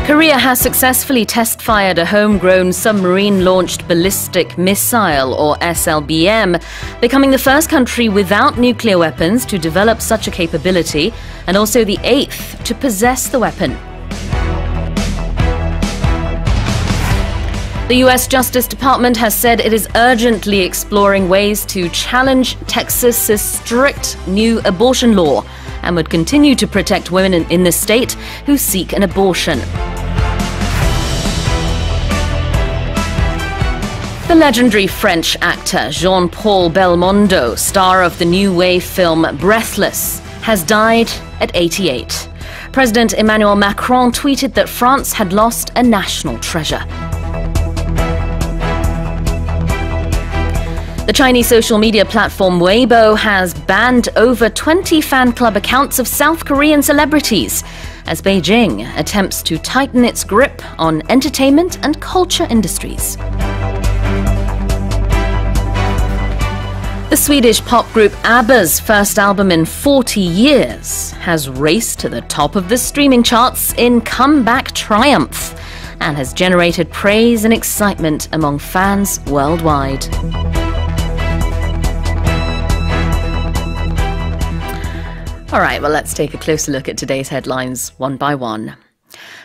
Korea has successfully test-fired a homegrown submarine-launched ballistic missile, or SLBM, becoming the first country without nuclear weapons to develop such a capability, and also the 8th to possess the weapon. The U.S. Justice Department has said it is urgently exploring ways to challenge Texas's strict new abortion law and would continue to protect women in the state who seek an abortion. The legendary French actor Jean-Paul Belmondo, star of the new wave film Breathless, has died at 88. President Emmanuel Macron tweeted that France had lost a national treasure. The Chinese social media platform Weibo has banned over 20 fan club accounts of South Korean celebrities as Beijing attempts to tighten its grip on entertainment and culture industries. The Swedish pop group ABBA's first album in 40 years has raced to the top of the streaming charts in comeback triumph and has generated praise and excitement among fans worldwide. All right, well, let's take a closer look at today's headlines one by one.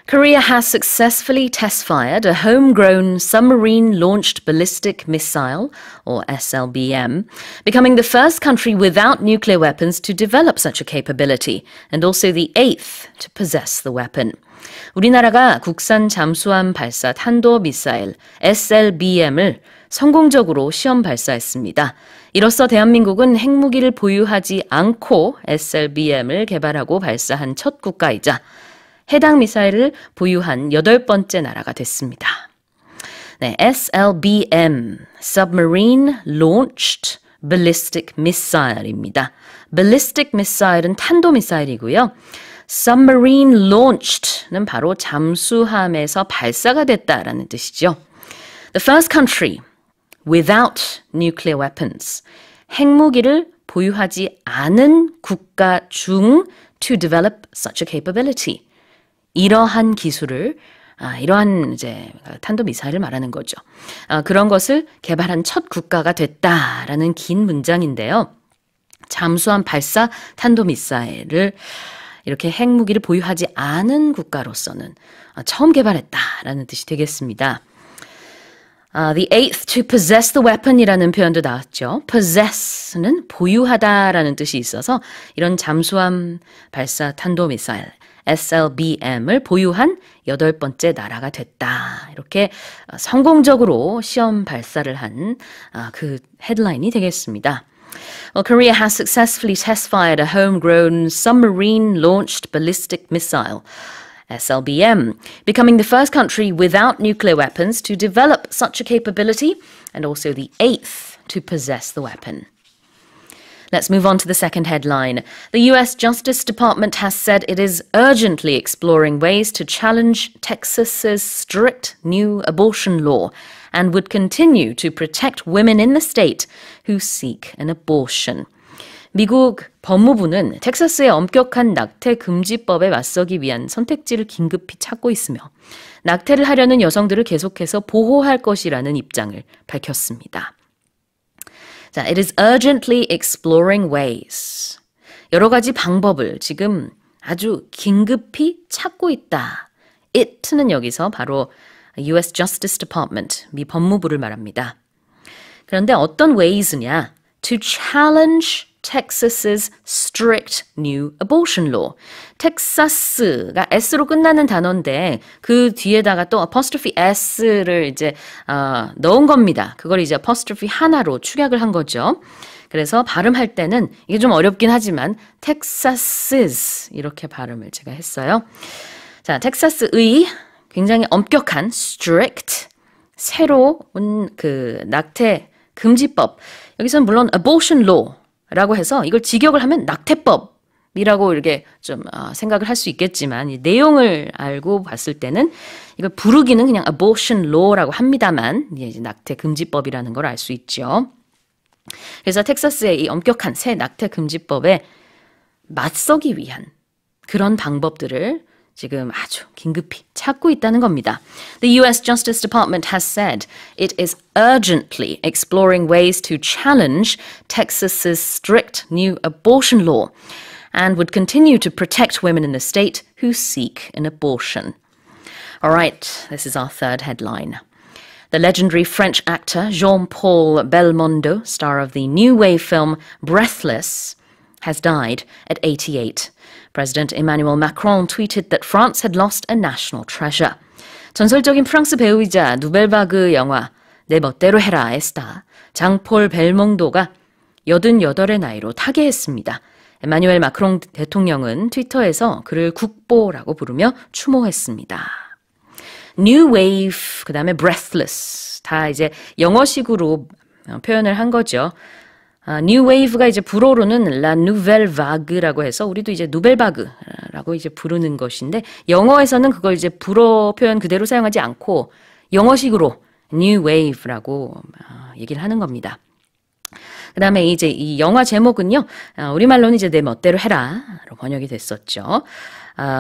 Korea has successfully test-fired a homegrown submarine-launched ballistic missile, or SLBM, becoming the first country without nuclear weapons to develop such a capability, and also the 8th to possess the weapon. 우리나라가 국산 잠수함 발사 탄도미사일 SLBM을 성공적으로 시험 발사했습니다. 이로써 대한민국은 핵무기를 보유하지 않고 SLBM을 개발하고 발사한 첫 국가이자 해당 미사일을 보유한 8번째 나라가 됐습니다. 네, SLBM, Submarine Launched Ballistic Missile입니다. Ballistic Missile은 탄도미사일이고요. Submarine Launched,는 바로 잠수함에서 발사가 됐다라는 뜻이죠. The first country without nuclear weapons, 핵무기를 보유하지 않은 국가 중 to develop such a capability. 이러한 기술을, 이러한 이제 탄도미사일을 말하는 거죠. 그런 것을 개발한 첫 국가가 됐다라는 긴 문장인데요. 잠수함 발사 탄도미사일을 이렇게 핵무기를 보유하지 않은 국가로서는 처음 개발했다라는 뜻이 되겠습니다. The 8th to possess the weapon이라는 표현도 나왔죠. possess는 보유하다라는 뜻이 있어서 이런 잠수함 발사 탄도미사일 SLBM을 보유한 8번째 나라가 됐다. 이렇게 성공적으로 시험 발사를 한 그 헤드라인이 되겠습니다. Well, Korea has successfully test-fired a homegrown submarine-launched ballistic missile, SLBM, becoming the first country without nuclear weapons to develop such a capability, and also the 8th to possess the weapon. Let's move on to the second headline. The U.S. Justice Department has said it is urgently exploring ways to challenge Texas's strict new abortion law and would continue to protect women in the state who seek an abortion. 미국 법무부는 텍사스의 엄격한 낙태 금지법에 맞서기 위한 선택지를 긴급히 찾고 있으며 낙태를 하려는 여성들을 계속해서 보호할 것이라는 입장을 밝혔습니다. 자, it is urgently exploring ways. 여러 가지 방법을 지금 아주 긴급히 찾고 있다. it는 여기서 바로 U.S. Justice Department, 미 법무부를 말합니다. 그런데 어떤 ways냐? To challenge Texas's strict new abortion law. 텍사스가 S로 끝나는 단어인데 그 뒤에다가 또 apostrophe S를 이제 넣은 겁니다. 그걸 이제 apostrophe 하나로 축약을 한 거죠. 그래서 발음할 때는 이게 좀 어렵긴 하지만 Texas's 이렇게 발음을 제가 했어요. 자, 텍사스의 굉장히 엄격한 strict 새로운 그 낙태 금지법. 여기서는 물론 abortion law 라고 해서 이걸 직역을 하면 낙태법이라고 이렇게 좀 생각을 할 수 있겠지만 이 내용을 알고 봤을 때는 이걸 부르기는 그냥 abortion law라고 합니다만 이제 낙태 금지법이라는 걸 알 수 있죠. 그래서 텍사스의 이 엄격한 새 낙태 금지법에 맞서기 위한 그런 방법들을 지금 아주 긴급히 찾고 있다는 겁니다. The US Justice Department has said it is urgently exploring ways to challenge Texas's strict new abortion law and would continue to protect women in the state who seek an abortion. All right, this is our third headline. The legendary French actor Jean-Paul Belmondo, star of the new wave film Breathless, has died at 88. President Emmanuel Macron tweeted that France had lost a national treasure. 전설적인 프랑스 배우이자 누벨바그 영화 내 멋대로 해라의 스타 장폴 벨몽도가 88의 나이로 타계했습니다. 에마뉴엘 마크롱 대통령은 트위터에서 그를 국보라고 부르며 추모했습니다. New Wave, 그 다음에 Breathless 다 이제 영어식으로 표현을 한 거죠. New Wave가 이제 불어로는 La Nouvelle Vague라고 해서 우리도 이제 누벨바그라고 이제 부르는 것인데 영어에서는 그걸 이제 불어 표현 그대로 사용하지 않고 영어식으로 New Wave라고 얘기를 하는 겁니다. 그 다음에 이제 이 영화 제목은요, 우리말로는 이제 내 멋대로 해라로 번역이 됐었죠.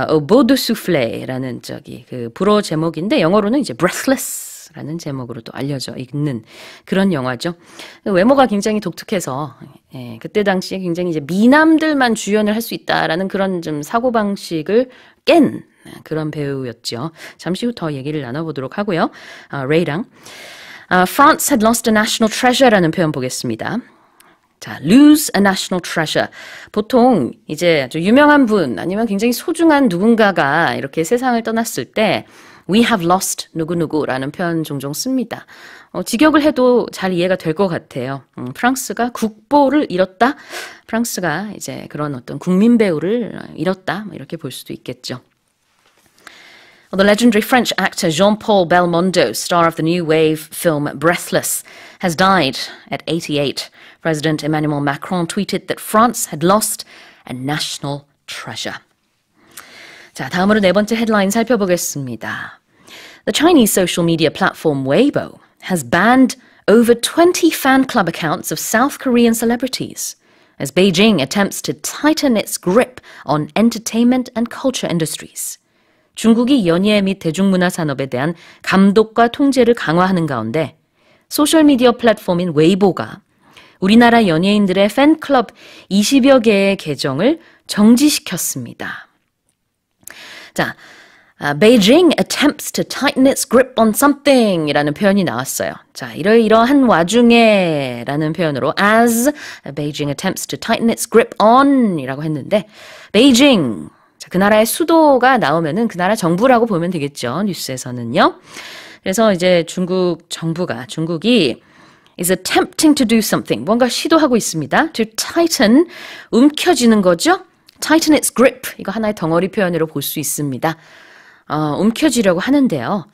Au bout de souffle라는 그 불어 제목인데 영어로는 이제 Breathless라는 제목으로 또 알려져 있는 그런 영화죠. 외모가 굉장히 독특해서 그때 당시에 굉장히 이제 미남들만 주연을 할 수 있다라는 그런 좀 사고방식을 깬 그런 배우였죠. 잠시 후 더 얘기를 나눠보도록 하고요. 레이랑 France had lost a national treasure라는 표현 보겠습니다. 자, lose a national treasure. 보통 이제 아주 유명한 분 아니면 굉장히 소중한 누군가가 이렇게 세상을 떠났을 때 we have lost 누구누구라는 표현 종종 씁니다. 직역을 해도 잘 이해가 될 것 같아요. 프랑스가 국보를 잃었다. 프랑스가 이제 그런 어떤 국민 배우를 잃었다. 이렇게 볼 수도 있겠죠. The legendary French actor Jean-Paul Belmondo, star of the new wave film Breathless, has died at 88. President Emmanuel Macron tweeted that France had lost a national treasure. 자, 다음으로 네 번째 헤드라인 살펴보겠습니다. The Chinese social media platform Weibo has banned over 20 fan club accounts of South Korean celebrities as Beijing attempts to tighten its grip on entertainment and culture industries. 중국이 연예 및 대중문화 산업에 대한 감독과 통제를 강화하는 가운데 소셜미디어 플랫폼인 웨이보가 우리나라 연예인들의 팬클럽 20여 개의 계정을 정지시켰습니다. 자, Beijing attempts to tighten its grip on something 이라는 표현이 나왔어요. 자, 이러한 와중에 라는 표현으로 as Beijing attempts to tighten its grip on 이라고 했는데 Beijing 자, 그 나라의 수도가 나오면은 그 나라 정부라고 보면 되겠죠. 뉴스에서는요. 그래서 이제 중국이 is attempting to do something. 뭔가 시도하고 있습니다. To tighten, 움켜쥐는 거죠. Tighten its grip. 이거 하나의 덩어리 표현으로 볼 수 있습니다. 움켜쥐려고 하는데요.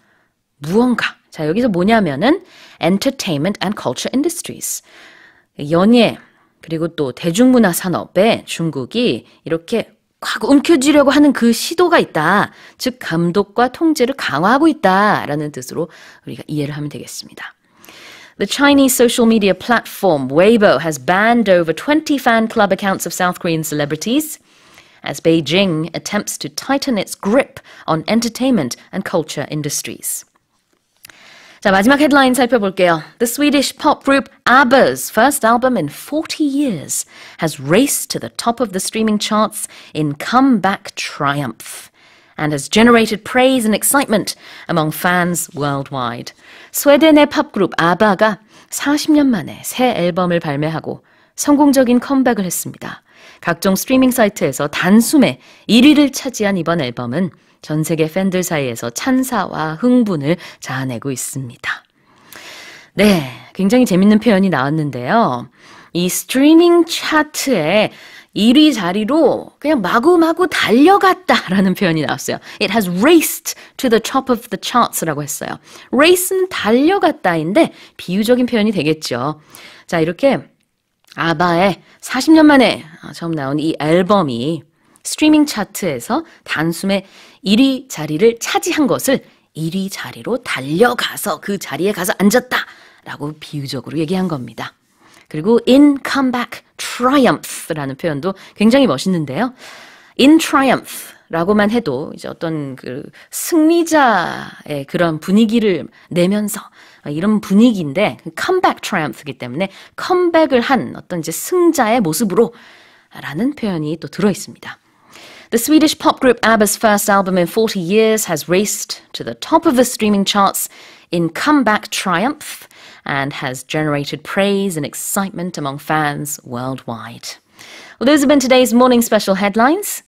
무언가. 자, 여기서 뭐냐면은 entertainment and culture industries. 연예, 그리고 또 대중문화 산업에 중국이 이렇게 확 움켜쥐려고 하는 그 시도가 있다. 즉 감독과 통제를 강화하고 있다라는 뜻으로 우리가 이해를 하면 되겠습니다. The Chinese social media platform Weibo has banned over 20 fan club accounts of South Korean celebrities as Beijing attempts to tighten its grip on entertainment and culture industries. 자, 마지막 헤드라인 살펴볼게요. The Swedish pop group ABBA's first album in 40 years has raced to the top of the streaming charts in comeback triumph and has generated praise and excitement among fans worldwide. 스웨덴의 팝그룹 아바가 40년 만에 새 앨범을 발매하고 성공적인 컴백을 했습니다. 각종 스트리밍 사이트에서 단숨에 1위를 차지한 이번 앨범은 전 세계 팬들 사이에서 찬사와 흥분을 자아내고 있습니다. 네, 굉장히 재밌는 표현이 나왔는데요. 이 스트리밍 차트에 1위 자리로 그냥 마구마구 달려갔다라는 표현이 나왔어요. It has raced to the top of the charts라고 했어요. race는 달려갔다인데 비유적인 표현이 되겠죠. 자, 이렇게 아바의 40년 만에 처음 나온 이 앨범이 스트리밍 차트에서 단숨에 1위 자리를 차지한 것을 1위 자리로 달려가서 그 자리에 가서 앉았다라고 비유적으로 얘기한 겁니다. 그리고 in comeback triumph라는 표현도 굉장히 멋있는데요. in triumph, 라고만 해도 이제 어떤 그 승리자의 그런 분위기를 내면서 이런 분위기인데 comeback triumph이기 때문에 컴백을 한 어떤 이제 승자의 모습으로 라는 표현이 또 들어 있습니다. The Swedish pop group ABBA's first album in 40 years has raced to the top of the streaming charts in comeback triumph and has generated praise and excitement among fans worldwide. Well, those have been today's morning special headlines.